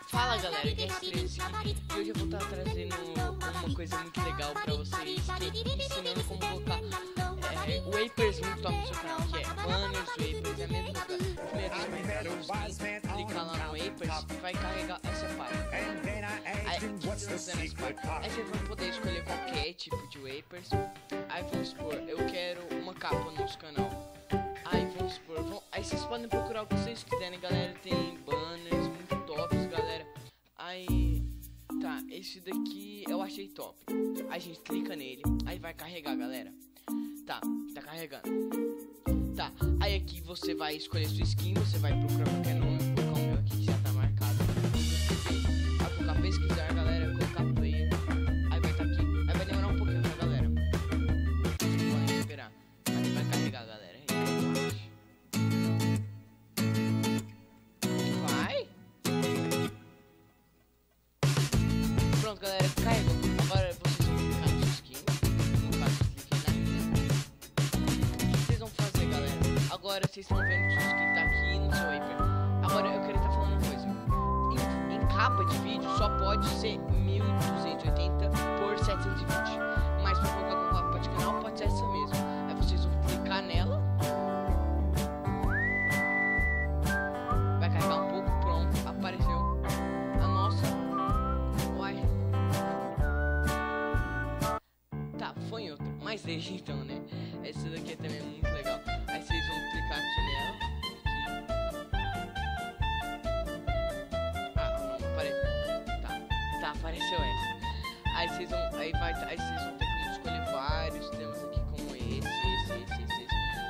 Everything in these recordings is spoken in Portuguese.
Fala galera, Guest13 aqui, e hoje eu vou estar trazendo uma coisa muito legal pra vocês, ensinando como colocar wapers muito top no seu canal, que é banners, wapers, é a mesma coisa. Primeiro você vai entrar no skin, clicar lá no wapers e vai carregar essa página. Aí vocês vão poder escolher qualquer tipo de wapers. Aí vamos supor, eu quero uma capa no nosso canal. Aí vamos supor, aí vocês podem procurar o que vocês quiserem, galera, tem banners muito tops, galera. Aí, tá, esse daqui eu achei top. Aí a gente clica nele, aí vai carregar, galera. Tá carregando. Tá, aí aqui você vai escolher sua skin, você vai procurar qualquer nome, vou colocar o meu aqui que já tá marcado. Vai colocar pesquisar, galera, colocar player. Aí vai estar aqui, aí vai demorar um pouquinho, tá, galera? Vocês podem esperar, mas vai carregar, galera. Pronto, galera, carregou. Agora vocês vão clicar no seu skin. No caso, cliquei na minha. O que vocês vão fazer, galera? Agora vocês estão vendo que o seu skin tá aqui no seu waper. Agora eu queria estar falando uma coisa. Em capa de vídeo só pode ser 1280 por 720. Mas pra colocar com capa de canal pode ser essa mesmo. Aí vocês vão clicar nela. Vai carregar um pouco, pronto, apareceu. A nossa. Tá, foi em outro, mas deixa então, né? Esse daqui também é muito legal. Aí vocês vão clicar aqui nela. Aqui. Ah, não apareceu. Tá, apareceu essa. Aí vocês vão, aí vocês vão ter como escolher vários. Temos aqui como esse.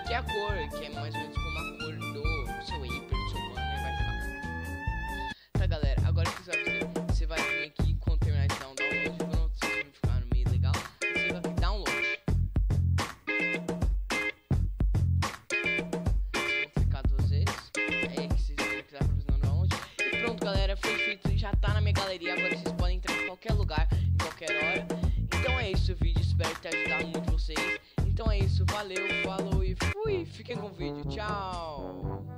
Que é a cor, que é mais ou menos como a cor do seu waper, do seu banner vai ficar. Tá, galera, agora o que você vai fazer? Você vai vir aqui quando terminar de dar um download. Pronto, vocês vão ficar no meio legal. Você vai download. Vou clicar duas vezes. É aí que vocês vão clicar pra fazer o download. E pronto, galera, foi feito. Já tá na minha galeria. Agora vocês podem entrar em qualquer lugar, em qualquer hora. Então é isso o vídeo. Espero ter ajudado muito vocês. Então é isso. Valeu, falou e fui. Fiquem com o vídeo. Tchau.